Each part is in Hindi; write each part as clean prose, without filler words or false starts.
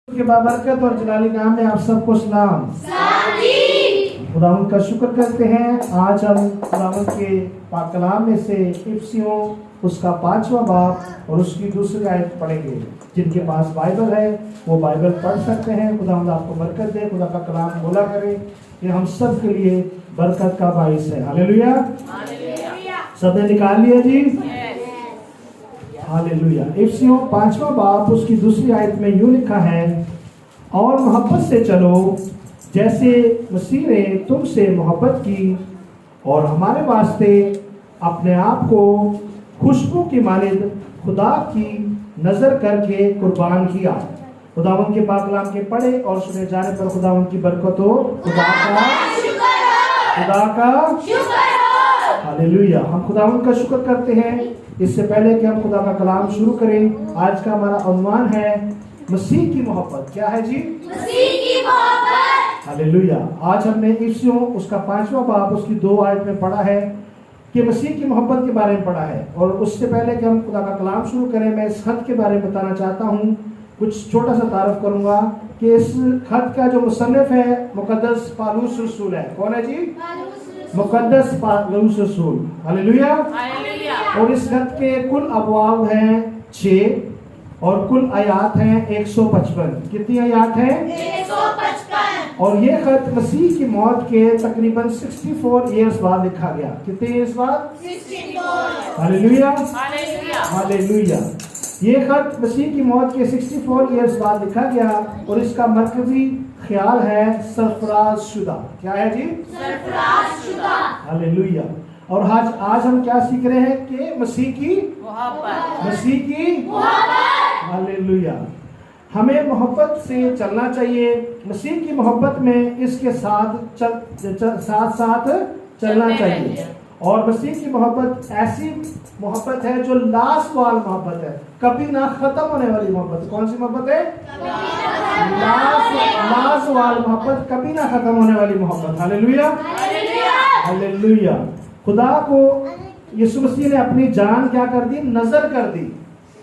के बाबरकत और जलाली नाम में आप सबको सलाम। खुदावंद का शुक्र करते हैं। आज हम खुदावंद के पाक कलाम में से इफिसियों उसका 5वां बाब और उसकी दूसरी आयत पढ़ेंगे। जिनके पास बाइबल है वो बाइबल पढ़ सकते हैं। खुदावंद आपको बरकत दे, खुदा का कलाम बोला करे, ये हम सब के लिए बरकत का बाइस है। हालेलुया। सबने निकाल लिया जी। हालेलुया। इफिसियों 5वां बाब उसकी दूसरी आयत में यूं लिखा है, और मोहब्बत से चलो जैसे मसीह ने तुमसे मोहब्बत की और हमारे वास्ते अपने आप को खुशबू की मानिंद खुदा की नजर करके कुर्बान किया। खुदावंद के पाक कलाम के पढ़े और सुने जाने पर खुदावंद की बरकत हो। खुदा का हालेलुया। हम खुदावंद का शुक्र करते हैं। इससे पहले कि हम खुदा का कलाम शुरू करें, आज का हमारा उन्वान है मसीह की मोहब्बत। क्या है जी? मसीह की मोहब्बत। हालेलुया। आज हमने इफिसियों उसका 5वां बाब उसकी 2 आयत में पढ़ा है कि मसीह की मोहब्बत के बारे में पढ़ा है। और उससे पहले कि हम खुदा का कलाम शुरू करें, मैं इस खत के बारे में बताना चाहता हूँ। कुछ छोटा सा तारुफ करूंगा कि इस खत का जो मुसन्निफ है मुकद्दस पौलुस रसूल है। कौन है जी? मुकद्दस पौलुस रसूल। हालेलुया। और इस खत के कुल अबवाब हैं 6 और कुल आयात हैं 155। कितनी आयात हैं? 155। और ये खत मसीह की मौत के तकरीबन 64 ईयर्स बाद लिखा गया। कितने ईयर्स बाद? 64। हालेलुया। हालेलुया। ये खत मसीह की मौत के 64 ईयर्स बाद लिखा गया और इसका मरकजी ख्याल है सरफराज शुदा। क्या है जी? सरफराज शुदा। हालेलुया। और आज हम क्या सीख रहे हैं कि मसीह की मोहब्बत। मसीह की मोहब्बत। हालेलुया। हमें मोहब्बत से चलना चाहिए। मसीह की मोहब्बत में इसके साथ साथ चलना चाहिए। और मसीह की मोहब्बत ऐसी मोहब्बत है जो लाजवाब मोहब्बत है, कभी ना खत्म होने वाली मोहब्बत। कौन सी मोहब्बत है? लाजवाब मोहब्बत, कभी ना खत्म होने वाली मोहब्बत। हालेलुया। हालेलुया। खुदा को यीशु मसीह ने अपनी जान क्या कर दी? नजर कर दी।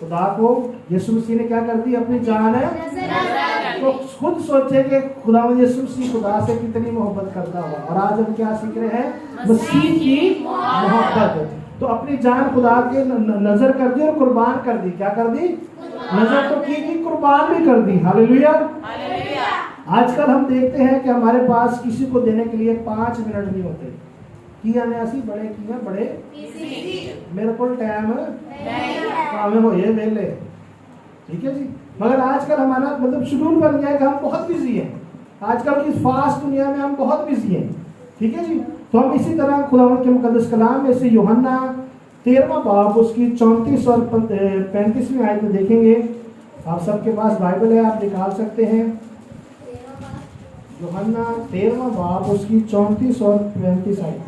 खुदा को यीशु मसीह ने क्या कर दी? अपनी जान है। तो खुद सोचे कि खुदा यीशु मसीह खुदा से कितनी मोहब्बत करता हुआ। और आज हम क्या सीख रहे हैं? मसीह की मोहब्बत। तो अपनी जान खुदा के नजर कर दी और कुर्बान कर दी। क्या कर दी? नजर तो की, कुर्बान भी कर दी। हालेलुया। आजकल हम देखते हैं कि हमारे पास किसी को देने के लिए 5 मिनट नहीं होते। किया ने असी बड़े किया बड़े मेरे को टाइम काम हो ये मेले, ठीक है जी। मगर आजकल हमारा मतलब शेड्यूल बन गया है कि हम बहुत बिजी हैं। आजकल की फास्ट दुनिया में हम बहुत बिजी हैं, ठीक है जी। तो हम इसी तरह खुदावंद के मुकद्दस कलाम में से यूहन्ना 13वां बाब उसकी 34 और 35वीं आयत में देखेंगे। आप सबके पास बाइबल है, आप निकाल सकते हैं। यूहन्ना 13वां बाब उसकी 34 और 35 आयत।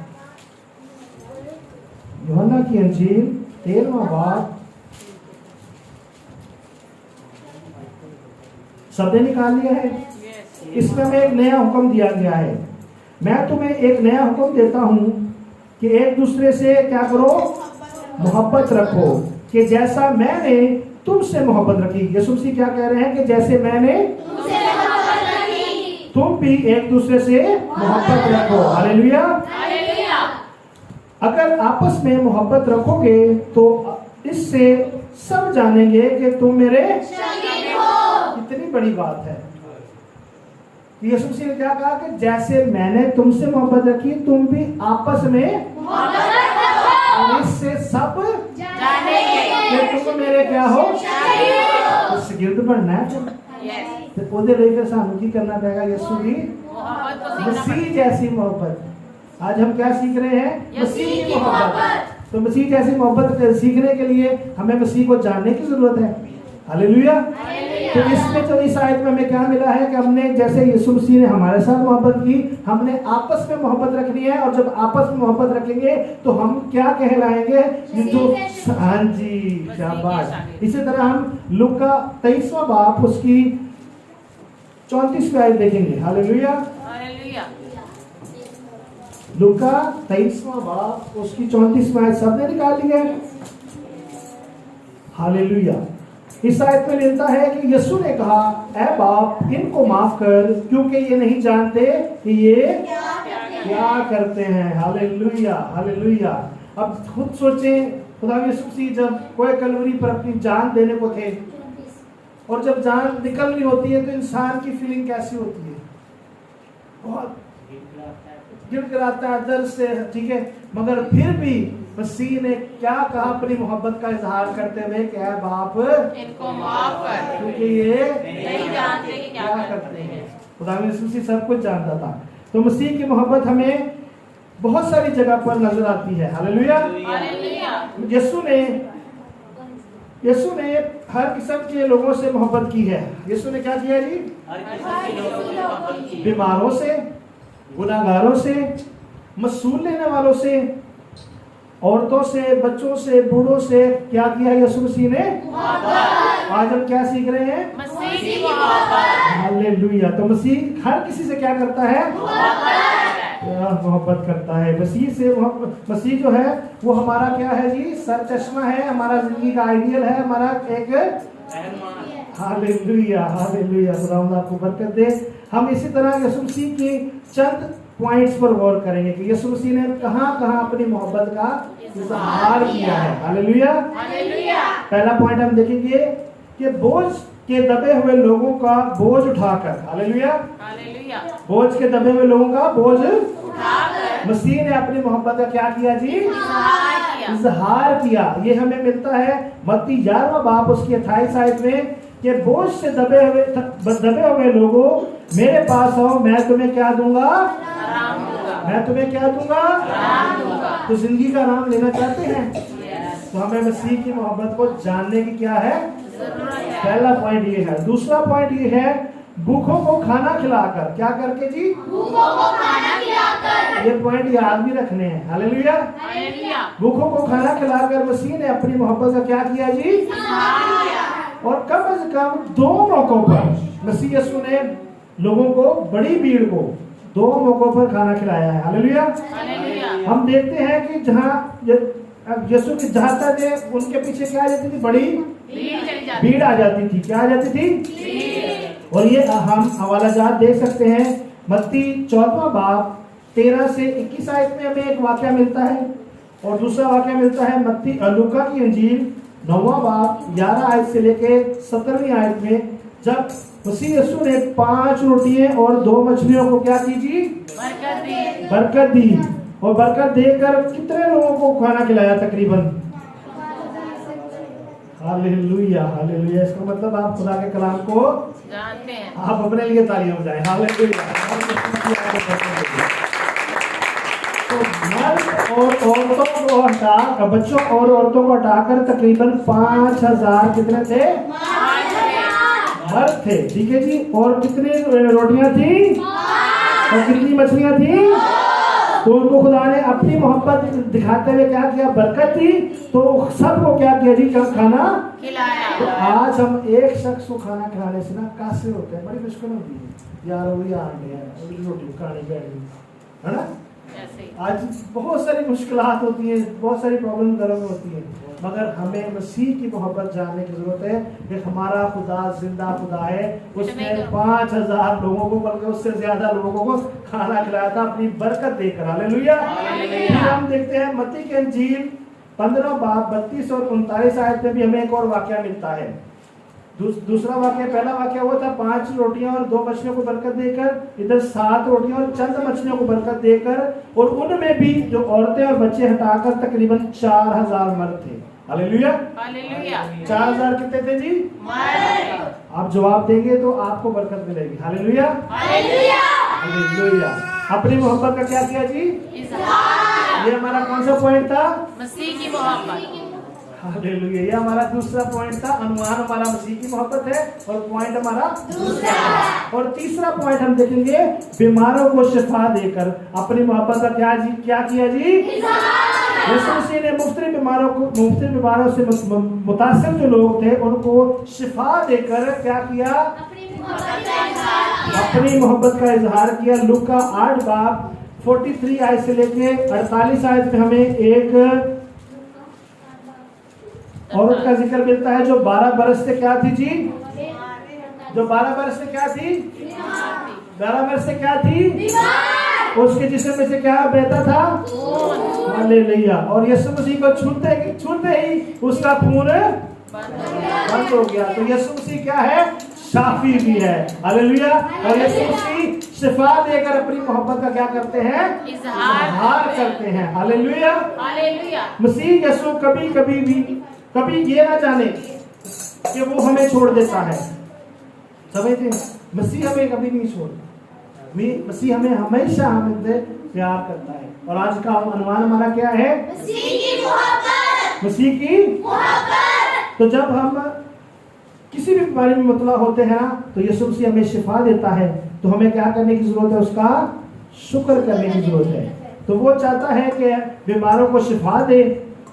यूहन्ना की अंजील 13वां बाब। सबने निकाल लिया है? इसमें हमें एक नया हुक्म दिया गया है। मैं तुम्हें एक नया हुक्म देता हूं कि एक दूसरे से क्या करो? मोहब्बत रखो, कि जैसा मैंने तुमसे मोहब्बत रखी। यीशु मसीह क्या कह रहे हैं? कि जैसे मैंने तुमसे मोहब्बत रखी तुम भी एक दूसरे से मोहब्बत रखो। हालेलुया। अगर आपस में मोहब्बत रखोगे तो इससे सब जानेंगे कि तुम मेरे शागिर्द हो। कितनी बड़ी बात है। यीशु मसीह ने क्या कहा? कि जैसे मैंने तुमसे मोहब्बत रखी तुम भी आपस में मोहब्बत रखो, इससे सब जानेंगे कि तुम मेरे क्या हो? शागिर्द बनना है। तो ओदे लिए फिर सानू की करना पड़ेगा? यीशु की मसीह जैसी मोहब्बत। आज हम क्या सीख रहे हैं? मसीह की मोहब्बत। तो मसीह जैसी मोहब्बत सीखने के लिए हमें मसीह को जानने की जरूरत है। हालेलुया। तो इसमें जो इस आयत में हमें क्या मिला है कि हमने जैसे यीशु मसीह ने हमारे साथ मोहब्बत की, हमने आपस में मोहब्बत रखनी है। और जब आपस में मोहब्बत रखेंगे तो हम क्या कहलाएंगे? जो हाँ जी, शाबाश। इसी तरह हम लूका 23वां बाब उसकी 34वीं आयत देखेंगे। हालेलुया। लूका 23वां बाब उसकी 34वीं आयत सबने निकाल ली है। हालेलुया। इस आयत में लिखता है कि यीशु ने कहा, ऐ बाप इनको माफ कर, क्योंकि ये नहीं जानते कि ये क्या करते हैं। Hallelujah, hallelujah. अब खुद सोचें, खुदा यीशु मसीह जब कोई कलवरी पर अपनी जान देने को थे, और जब जान निकल रही होती है तो इंसान की फीलिंग कैसी होती है? बहुत गिड़गिड़ाता है दर्द से, ठीक है। मगर फिर भी मसीह ने क्या कहा अपनी मोहब्बत का इजहार करते हुए, क्या बाप इनको माफ कर, क्योंकि ये नहीं जानते कि क्या करते हैं। खुदा यीशु मसीह सब कुछ जानता था। तो मसीह की मोहब्बत हमें बहुत सारी जगह पर नजर आती है। हालेलुया। यीशु ने हर किस्म के लोगों से मोहब्बत की है। यीशु ने क्या किया जी? बीमारों से, गुनाहगारों से, मसूल लेने वालों से, औरतों से, बच्चों से, बूढ़ों से क्या किया यीशु मसीह ने? आज हम क्या सीख रहे हैं? मसीह की मोहब्बत। हालेलुया। तो मसीह हर किसी से क्या करता है? मोहब्बत करता है। मसीह से मसीह जो है वो हमारा क्या है जी? सर चश्मा है, हमारा जिंदगी का आइडियल है, हमारा एक हालेलुया, हालेलुया। खुदावंद आपको बरकत दे। हम इसी तरह यीशु मसीह की चंद पॉइंट्स पर गौर करेंगे कि यीशु मसीह ने कहां-कहां अपनी मोहब्बत का इजहार किया है। Hallelujah, hallelujah. पहला पॉइंट हम देखेंगे कि बोझ के दबे हुए लोगों का बोझ उठाकर, हालेलुया, हालेलुया, बोझ के दबे हुए लोगों का बोझ उठाकर मसीह ने अपनी मोहब्बत का क्या किया जी? इजहार किया। ये हमें मिलता है मत्ती 11वां बाब उसकी 28 आयत में कि बोझ से दबे हुए लोगों मेरे पास आओ, मैं तुम्हें क्या दूंगा? मैं तुम्हें क्या दूंगा? तो जिंदगी का आराम लेना चाहते हैं तो हमें मसीह की मोहब्बत को जानने की क्या है? पहला पॉइंट ये है। दूसरा पॉइंट ये है भूखों को खाना खिलाकर। क्या करके जी? भूखों को खाना खिलाकर। ये पॉइंट याद भी रखने हैं। Hallelujah, hallelujah. भूखों को खाना खिलाकर मसीह ने अपनी मोहब्बत का क्या किया जी? और कम से कम 2 मौकों पर मसीह यीशु ने लोगों को, बड़ी भीड़ को 2 मौकों पर खाना खिलाया है। Hallelujah, hallelujah. हम देखते हैं कि जहाँ यीशु की जहाता थे उनके पीछे क्या आ जाती थी? बड़ी भीड़ आ जाती थी। क्या आ जाती थी? और ये हम हवाला जात देख सकते हैं मत्ती 14वां बाब 13 से 21 आयत में हमें एक वाक्य मिलता है, और दूसरा वाक्य मिलता है मत्ती लूका की इंजील 9वां बाब 11 आयत से लेके 17वीं आयत में, जब मसीह यीशु ने 5 रोटियां और 2 मछलियों को क्या की जी? बरकत दी। और बरकत देकर कितने लोगों को खाना खिलाया? तकरीबन। Hallelujah, hallelujah. इसका मतलब आप खुदा के कलाम को जानते हैं। आप अपने लिए तालियां बजाएं। हालेलुया। तो मर्द और औरतों को हटा, बच्चों और औरतों को हटाकर तकरीबन 5000 कितने थे? मर्द थे, ठीक है जी। और कितनी रोटियां थी और कितनी मछलियां थी? तो उनको खुदा ने अपनी मोहब्बत दिखाते हुए क्या किया? बरकत दी। तो सबको क्या किया जी? कब खाना खिलाया। तो आज हम एक शख्स को खाना खिलाने से ना कासिर होते हैं, बड़ी मुश्किल होती है। यार वो रोटी खाने बैठ गई है ना। आज बहुत सारी मुश्किलात होती है, बहुत सारी प्रॉब्लम घर में होती है, मगर हमें मसीह की मोहब्बत जानने की जरूरत है कि हमारा खुदा जिंदा खुदा है। उसने 5000 लोगों को, बल्कि उससे ज्यादा लोगों को खाना खिलाया था अपनी बरकत देकर। हालेलुया। फिर हम देखते हैं मत्ती की इंजील 15 बाब 32 और 39 आयत में भी हमें एक और वाक्य मिलता है। दूसरा वाक्य, पहला वाक्य हुआ था 5 रोटियां और 2 मछलियों को बरकत देकर, इधर 7 रोटियां और चंद मछलियों को बरकत देकर, और उनमें भी जो औरतें और बच्चे हटाकर तकरीबन 4000 मर्द थे। Hallelujah, hallelujah. 4000 कितने थे जी? आप जवाब देंगे तो आपको बरकत मिलेगी। Hallelujah, hallelujah, hallelujah. अपनी मोहब्बत का क्या किया जी? ये हमारा कौन सा पॉइंट था? मसीह की मोहब्बत। हालेलुया। ये हमारा दूसरा पॉइंट था। अनुमान हमारा मसीह की मोहब्बत है, और पॉइंट हमारा दूसरा। और तीसरा पॉइंट हम देखेंगे बीमारों को शिफा देकर अपनी मोहब्बत का क्या जी? क्या किया जी? यीशु मसीह ने मुख्तलिफ बीमारों से मुतासिर जो लोग थे उनको शिफा देकर क्या किया? अपनी मोहब्बत का इजहार किया। लूका 8 बाब 43 आयत से लेके 48 आयत में हमें एक औरत का जिक्र मिलता है जो 12 बरस से क्या थी जी? जो 12 बरस से क्या थी? 12 बरस से क्या थी? उसके जिस्म में से क्या बहता था? हालेलुया। और यीशु मसीह को छूते ही उसका खून बंद हो गया। तो यीशु मसीह क्या है? शाफी भी है। हालेलुया। और यीशु मसीह शिफा देकर अपनी मोहब्बत का क्या करते हैं? इजहार करते हैं। हालेलुया। मसीह यीशु कभी ये ना जाने कि वो हमें छोड़ देता है। समझते? मसीह हमें कभी नहीं छोड़ता। मसीह हमें हमेशा हमसे प्यार करता है। और आज का अनुमान हमारा क्या है? मसीह की मोहब्बत। तो जब हम किसी भी बीमारी में मुबतला होते हैं ना, तो यीशु मसीह हमें शिफा देता है। तो हमें क्या करने की जरूरत है? उसका शुक्र करने की जरूरत है। तो वो चाहता है कि बीमारों को शिफा दे।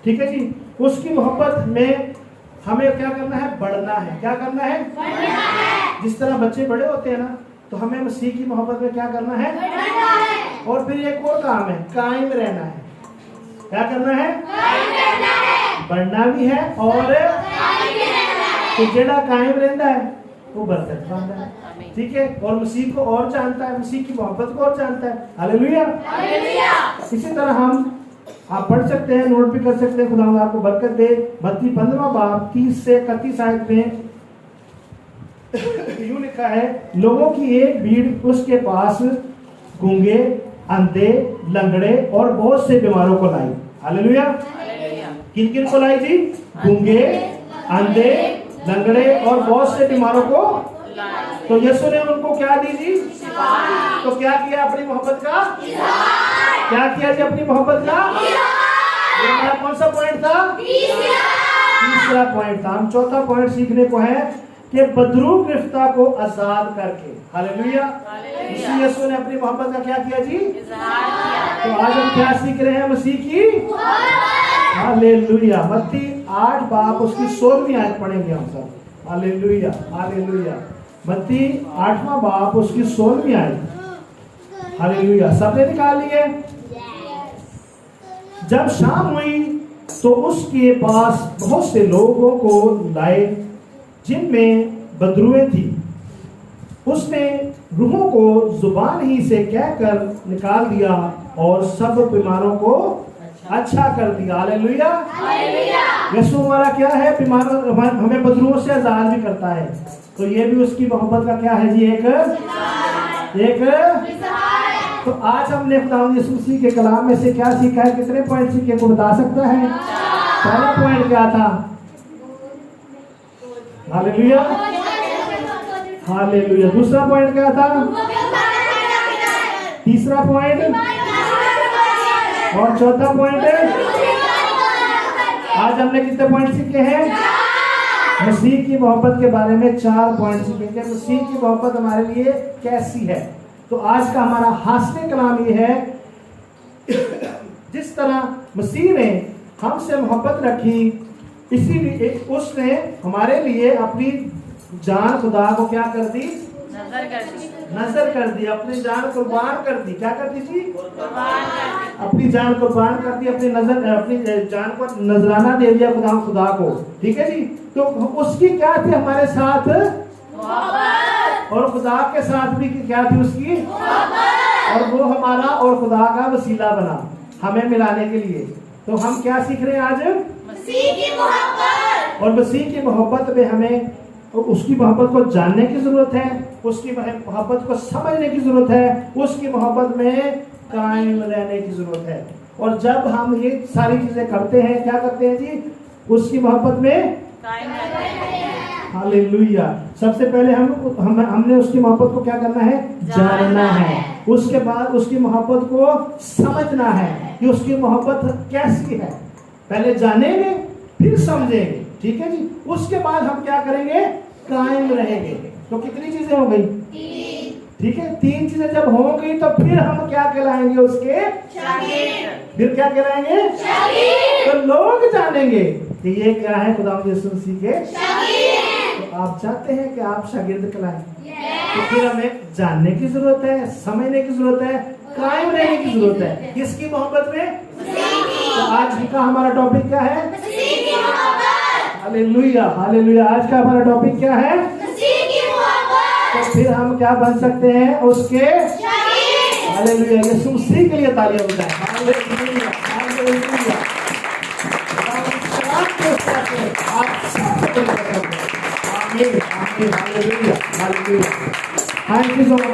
ठीक है जी। उसकी मोहब्बत में हमें क्या करना है? बढ़ना है। क्या करना है? बढ़ना है। जिस तरह बच्चे बड़े होते हैं ना, तो हमें मसीह की मोहब्बत में क्या करना है? बढ़ना है। और फिर एक और काम है, कायम रहना है। क्या करना है? कायम रहना है। बढ़ना भी है और कायम भी रहना है। तो जेड़ा कायम रहता है वो बरकत पाता है। ठीक है। और मसीह को और जानता है, मसीह की मोहब्बत को और जानता है। हालेलुया। हालेलुया। इसी तरह हम आप पढ़ सकते हैं, नोट भी कर सकते हैं। खुदा आपको बरकत दे। मत्ती 15 बाब 30 से 31 आयत में यूं लिखा है, लोगों की एक भीड़ उसके पास गूंगे, अंधे, लंगड़े और बहुत से बीमारों को लाई। हालेलुया। किन किन को लाई जी? गूंगे, अंधे, लंगड़े और बहुत से बीमारों को। तो यीशु ने उनको क्या दी जी? तो क्या किया? अपनी मोहब्बत का क्या किया जी? अपनी मोहब्बत का। ये हमारा कौन सा पॉइंट था? तीसरा पॉइंट था। हम चौथा पॉइंट सीखने को है कि बदरू गिरफ्ता को आजाद करके। हालेलुया। इसी यीशु ने अपनी मोहब्बत का क्या किया जी? तो आज हम क्या सीख रहे हैं? मसीह की। हालेलुया। मत्ती 8 बाब उसकी 16वीं आयत पढ़ेंगे हम सब। हालेलुया। हालेलुया। मत्ती 8वां बाब उसकी 16वीं आयत। हालेलुया। सबने निकाल लिए? जब शाम हुई तो उसके पास बहुत से लोगों को लाए जिनमें बदरुएं थी। उसने रूहों को जुबान ही से कहकर निकाल दिया और सब बीमारों को अच्छा कर दिया। हालेलुया। यीशु हमारा क्या है? बीमारों हमें बदरुओं से आजाद भी करता है। तो ये भी उसकी मोहब्बत का क्या है जी? एक तो आज हमने खुदावंद यीशु मसीह के कलाम में से क्या सीखा है? कितने पॉइंट सीखे? को बता सकता है? पहला पॉइंट क्या था? हालेलुया। हालेलुया। दूसरा पॉइंट क्या था? तीसरा पॉइंट और चौथा पॉइंट है। आज हमने कितने पॉइंट सीखे हैं? मसीह की मोहब्बत के बारे में 4 पॉइंट सीखेंगे। मसीह की मोहब्बत हमारे लिए कैसी है? तो आज का हमारा हास्य कलाम ये है, जिस तरह मसीह ने हमसे मोहब्बत रखी, इसीलिए उसने हमारे लिए अपनी जान खुदा को क्या कर दी? नजर कर दी। अपनी जान कुर्बान कर दी। क्या कर दी जी? अपनी जान कुर्बान कर दी। अपनी जान को नजराना दे दिया खुदा को। ठीक है जी। तो उसकी क्या थी हमारे साथ? और खुदा के साथ भी क्या थी उसकी? और वो हमारा और खुदा का वसीला बना हमें मिलाने के लिए। तो हम क्या सीख रहे हैं आज? मसीह की मोहब्बत। और मसीह की मोहब्बत में हमें उसकी मोहब्बत को जानने की जरूरत है, उसकी मोहब्बत को समझने की जरूरत है, उसकी मोहब्बत में कायम रहने की जरूरत है। और जब हम ये सारी चीजें करते हैं, क्या करते हैं जी? उसकी मोहब्बत में कायम रहते हैं। हालेलुया। सबसे पहले हमने उसकी मोहब्बत को क्या करना है? जानना है। उसके बाद उसकी मोहब्बत को समझना है कि उसकी मोहब्बत कैसी है। पहले जानेंगे फिर समझेंगे। ठीक है जी। उसके बाद हम क्या करेंगे? कायम रहेंगे। तो कितनी चीजें हो गई? 3। ठीक है। 3 चीजें जब होंगी तो फिर हम क्या कहलाएंगे? उसके शागिर्द। फिर क्या कहलाएंगे? शागिर्द। तो लोग जानेंगे कि ये क्या है? खुदावंद यीशु मसीह के शागिर्द। तो आप चाहते हैं कि आप शागिर्द कहलाएं? तो फिर हमें जानने की जरूरत है, समझने की जरूरत है, कायम रहने की जरूरत है। किसकी मोहब्बत में? तो आज का हमारा टॉपिक क्या है? Hallelujah hallelujah. आज का हमारा टॉपिक क्या है? तो फिर हम क्या बन सकते हैं? उसके हालेलुया। यीशु मसीह के लिए तालियां बजाएं। Hallelujah hallelujah. आमीन आमीन hallelujah hallelujah. Thank you so much.